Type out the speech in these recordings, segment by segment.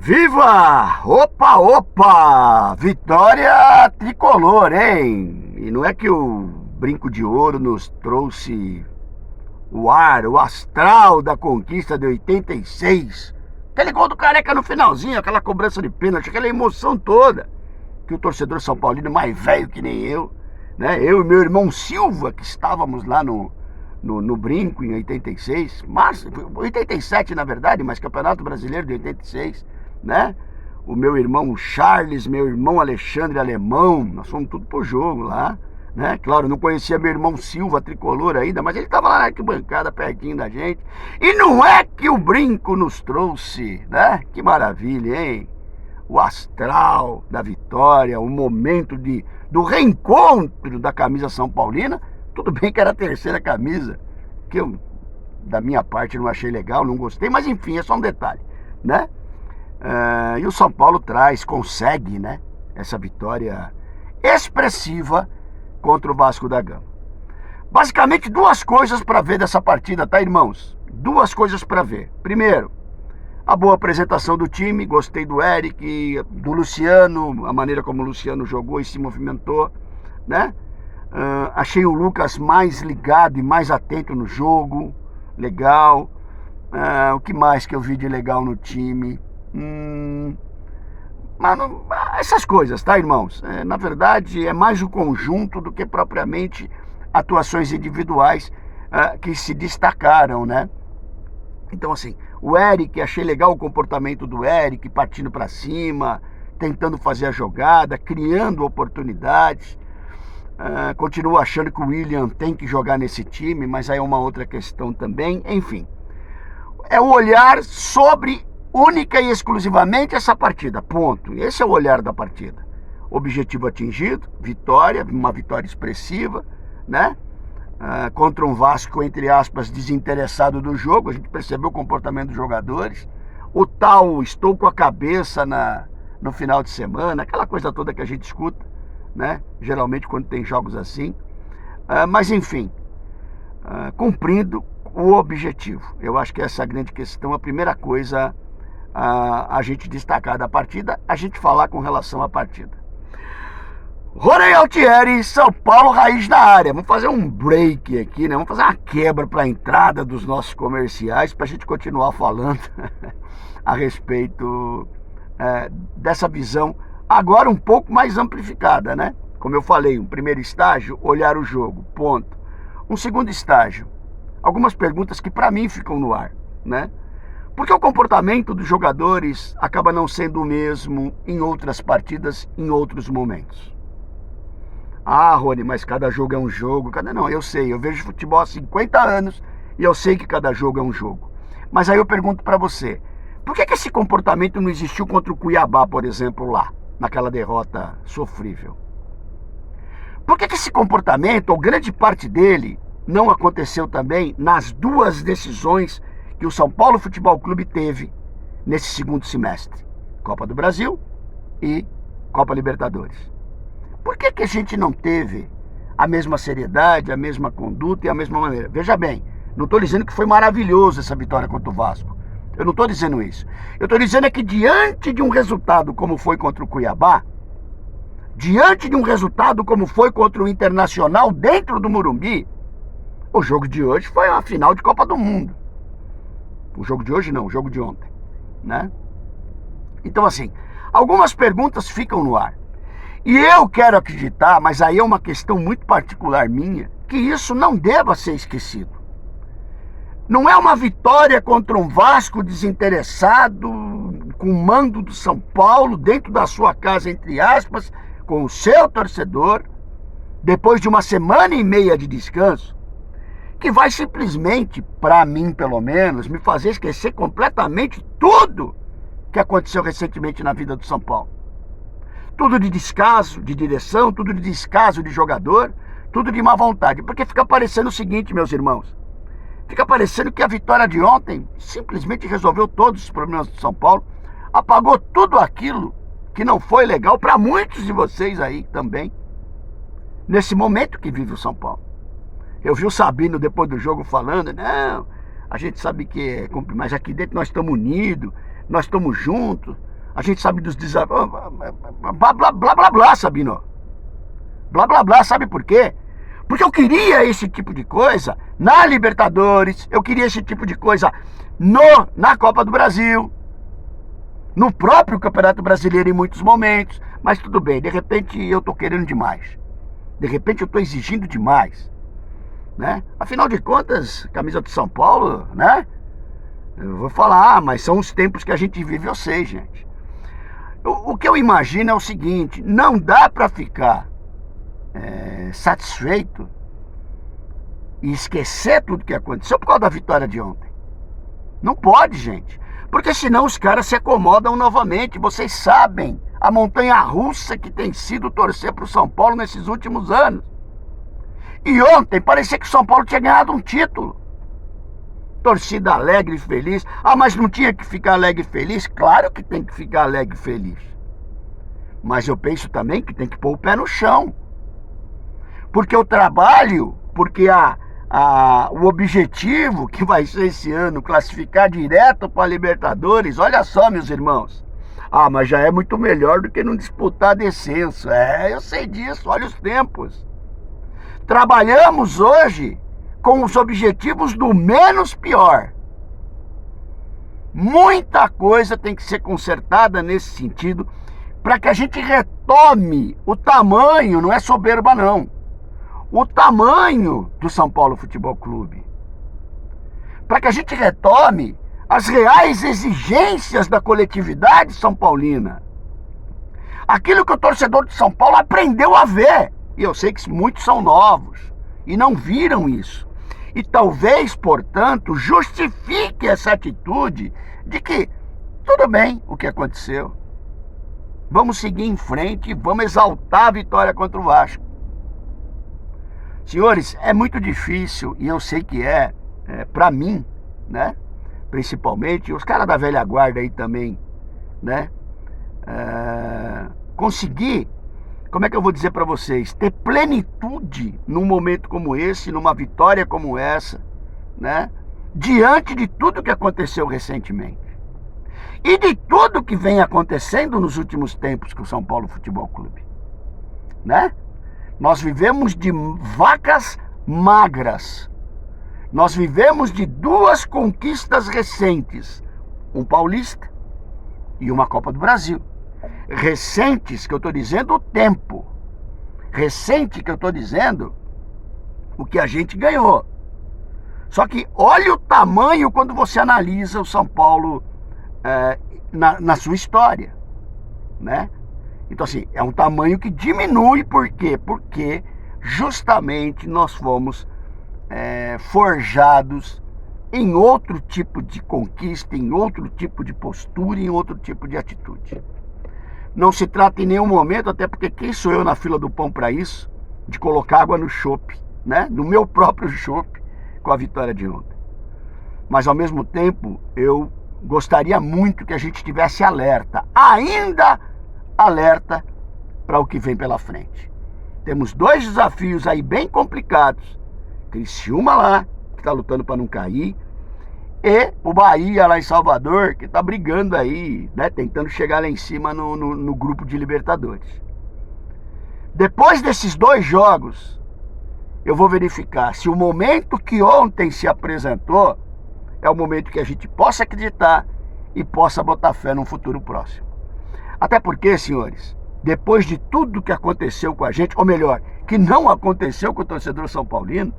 Viva! Opa, opa! Vitória tricolor, hein? E não é que o brinco de ouro nos trouxe o ar, o astral da conquista de 86. Aquele gol do Careca no finalzinho, aquela cobrança de pênalti, aquela emoção toda. Que o torcedor São Paulino, mais velho que nem eu, né? Eu e meu irmão Silva, que estávamos lá no brinco em 86, março, 87 na verdade, mas Campeonato Brasileiro de 86, né? O meu irmão Charles, meu irmão Alexandre Alemão, nós fomos tudo pro jogo lá, né? Claro, não conhecia meu irmão Silva, tricolor ainda, mas ele tava lá na arquibancada pertinho da gente. E não é que o brinco nos trouxe, né? Que maravilha, hein? O astral da vitória, o momento do reencontro da camisa São Paulina. Tudo bem que era a terceira camisa, que eu, da minha parte, não achei legal, não gostei, mas enfim, é só um detalhe, né? E o São Paulo consegue, né, essa vitória expressiva contra o Vasco da Gama. Basicamente, duas coisas para ver dessa partida, tá, irmãos? Duas coisas para ver. Primeiro, a boa apresentação do time, gostei do Eric, do Luciano, a maneira como o Luciano jogou e se movimentou, né? Achei o Lucas mais ligado e mais atento no jogo, legal. O que mais que eu vi de legal no time? Mano, essas coisas, tá, irmãos? Na verdade, é mais o conjunto do que propriamente atuações individuais que se destacaram, né? Então, assim, o Eric, achei legal o comportamento do Eric, partindo para cima, tentando fazer a jogada, criando oportunidades. Continuo achando que o William tem que jogar nesse time, mas aí é uma outra questão também. Enfim, é o olhar sobre única e exclusivamente essa partida, ponto. Esse é o olhar da partida. Objetivo atingido, vitória, uma vitória expressiva, né? Contra um Vasco, entre aspas, desinteressado do jogo. A gente percebeu o comportamento dos jogadores. O tal, estou com a cabeça no final de semana, aquela coisa toda que a gente escuta, né? Geralmente quando tem jogos assim. Mas enfim, cumprindo o objetivo. Eu acho que essa é a grande questão. A primeira coisa a gente destacar da partida, a gente falar com relação à partida. Rony Altieri, São Paulo, raiz da área. Vamos fazer um break aqui, né? Vamos fazer uma quebra para a entrada dos nossos comerciais, para a gente continuar falando a respeito dessa visão, agora um pouco mais amplificada, né? Como eu falei, um primeiro estágio, olhar o jogo, ponto. Um segundo estágio, algumas perguntas que para mim ficam no ar, né? Porque o comportamento dos jogadores acaba não sendo o mesmo em outras partidas, em outros momentos. Rony, mas cada jogo é um jogo. Não, eu sei, eu vejo futebol há 50 anos e eu sei que cada jogo é um jogo. Mas aí eu pergunto para você, por que esse comportamento não existiu contra o Cuiabá, por exemplo, lá, naquela derrota sofrível? Por que esse comportamento, ou grande parte dele, não aconteceu também nas duas decisões que o São Paulo Futebol Clube teve nesse segundo semestre? Copa do Brasil e Copa Libertadores. Por que a gente não teve a mesma seriedade, a mesma conduta e a mesma maneira? Veja bem, não estou dizendo que foi maravilhoso essa vitória contra o Vasco. Eu não estou dizendo isso. Eu estou dizendo que diante de um resultado como foi contra o Cuiabá, diante de um resultado como foi contra o Internacional dentro do Morumbi, o jogo de hoje foi uma final de Copa do Mundo. O jogo de hoje não, o jogo de ontem, né? Então, assim, algumas perguntas ficam no ar. E eu quero acreditar, mas aí é uma questão muito particular minha, que isso não deva ser esquecido. Não é uma vitória contra um Vasco desinteressado, com o mando do São Paulo, dentro da sua casa, entre aspas, com o seu torcedor, depois de uma semana e meia de descanso, que vai simplesmente, para mim pelo menos, me fazer esquecer completamente tudo que aconteceu recentemente na vida do São Paulo. Tudo de descaso de direção, tudo de descaso de jogador, tudo de má vontade. Porque fica parecendo o seguinte, meus irmãos. Fica parecendo que a vitória de ontem simplesmente resolveu todos os problemas do São Paulo, apagou tudo aquilo que não foi legal para muitos de vocês aí também, nesse momento que vive o São Paulo. Eu vi o Sabino depois do jogo falando, não, a gente sabe que é, mas aqui dentro nós estamos unidos, nós estamos juntos. A gente sabe dos desafios. Blá, blá, blá, blá, blá, Sabino. Blá, blá, blá, sabe por quê? Porque eu queria esse tipo de coisa na Libertadores, eu queria esse tipo de coisa na Copa do Brasil, no próprio Campeonato Brasileiro em muitos momentos. Mas tudo bem, de repente eu tô querendo demais. De repente eu tô exigindo demais, né? Afinal de contas, camisa do São Paulo, né? Eu vou falar, mas são os tempos que a gente vive, eu sei, gente. O que eu imagino é o seguinte: não dá para ficar satisfeito e esquecer tudo que aconteceu por causa da vitória de ontem. Não pode, gente, porque senão os caras se acomodam novamente. Vocês sabem a montanha-russa que tem sido torcer para o São Paulo nesses últimos anos. E ontem parecia que o São Paulo tinha ganhado um título. Torcida alegre e feliz. Ah, mas não tinha que ficar alegre e feliz? Claro que tem que ficar alegre e feliz. Mas eu penso também que tem que pôr o pé no chão. Porque o trabalho, porque o objetivo que vai ser esse ano, classificar direto para a Libertadores, olha só, meus irmãos. Ah, mas já é muito melhor do que não disputar descenso. Eu sei disso, olha os tempos. Trabalhamos hoje com os objetivos do menos pior. Muita coisa tem que ser consertada nesse sentido para que a gente retome o tamanho, não é soberba não, o tamanho do São Paulo Futebol Clube. Para que a gente retome as reais exigências da coletividade são paulina. Aquilo que o torcedor de São Paulo aprendeu a ver. E eu sei que muitos são novos e não viram isso. E talvez, portanto, justifique essa atitude de que tudo bem o que aconteceu. Vamos seguir em frente e vamos exaltar a vitória contra o Vasco. Senhores, é muito difícil, e eu sei que para mim, né? Principalmente, os caras da velha guarda aí também, né? Conseguir, como é que eu vou dizer para vocês, ter plenitude num momento como esse, numa vitória como essa, né? Diante de tudo que aconteceu recentemente. E de tudo que vem acontecendo nos últimos tempos com o São Paulo Futebol Clube, né? Nós vivemos de vacas magras. Nós vivemos de duas conquistas recentes, um paulista e uma Copa do Brasil. Recentes, que eu estou dizendo o tempo. Recente, que eu estou dizendo o que a gente ganhou. Só que olha o tamanho quando você analisa o São Paulo na sua história, né? Então assim, é um tamanho que diminui, por quê? Porque justamente nós fomos forjados em outro tipo de conquista, em outro tipo de postura, em outro tipo de atitude. Não se trata em nenhum momento, até porque quem sou eu na fila do pão para isso, de colocar água no chope, né? No meu próprio chope, com a vitória de ontem. Mas ao mesmo tempo, eu gostaria muito que a gente tivesse alerta, ainda alerta para o que vem pela frente. Temos dois desafios aí bem complicados. Criciúma lá, que está lutando para não cair, e o Bahia lá em Salvador, que está brigando aí, né, tentando chegar lá em cima no grupo de Libertadores. Depois desses dois jogos, eu vou verificar se o momento que ontem se apresentou é o momento que a gente possa acreditar e possa botar fé num futuro próximo. Até porque, senhores, depois de tudo que aconteceu com a gente, ou melhor, que não aconteceu com o torcedor são paulino,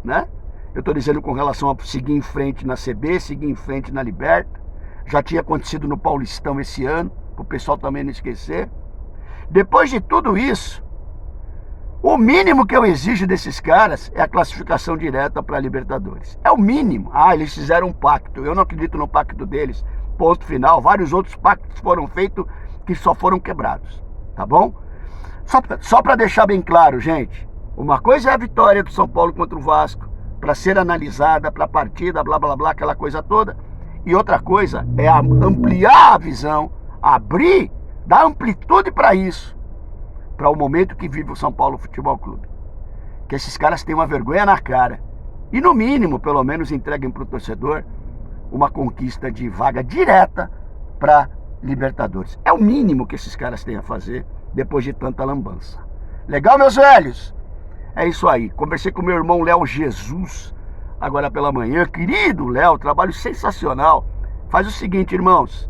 né? Eu estou dizendo com relação a seguir em frente na CB, seguir em frente na Liberta. Já tinha acontecido no Paulistão esse ano, para o pessoal também não esquecer. Depois de tudo isso, o mínimo que eu exijo desses caras é a classificação direta para a Libertadores. É o mínimo. Ah, eles fizeram um pacto. Eu não acredito no pacto deles. Ponto final. Vários outros pactos foram feitos que só foram quebrados. Tá bom? Só para deixar bem claro, gente. Uma coisa é a vitória do São Paulo contra o Vasco, para ser analisada, para a partida, blá, blá, blá, aquela coisa toda. E outra coisa é ampliar a visão, abrir, dar amplitude para isso, para o momento que vive o São Paulo Futebol Clube. Que esses caras tenham uma vergonha na cara. E no mínimo, pelo menos, entreguem para o torcedor uma conquista de vaga direta para Libertadores. É o mínimo que esses caras têm a fazer depois de tanta lambança. Legal, meus velhos? É isso aí. Conversei com meu irmão Léo Jesus agora pela manhã. Querido Léo, trabalho sensacional. Faz o seguinte, irmãos.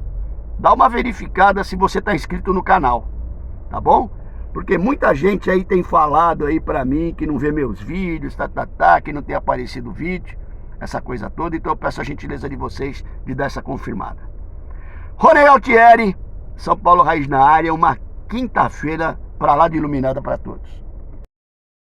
Dá uma verificada se você está inscrito no canal. Tá bom? Porque muita gente aí tem falado aí pra mim que não vê meus vídeos, que não tem aparecido vídeo, essa coisa toda. Então eu peço a gentileza de vocês de dar essa confirmada. Rony Altieri, São Paulo Raiz na área, uma quinta-feira pra lá de iluminada para todos.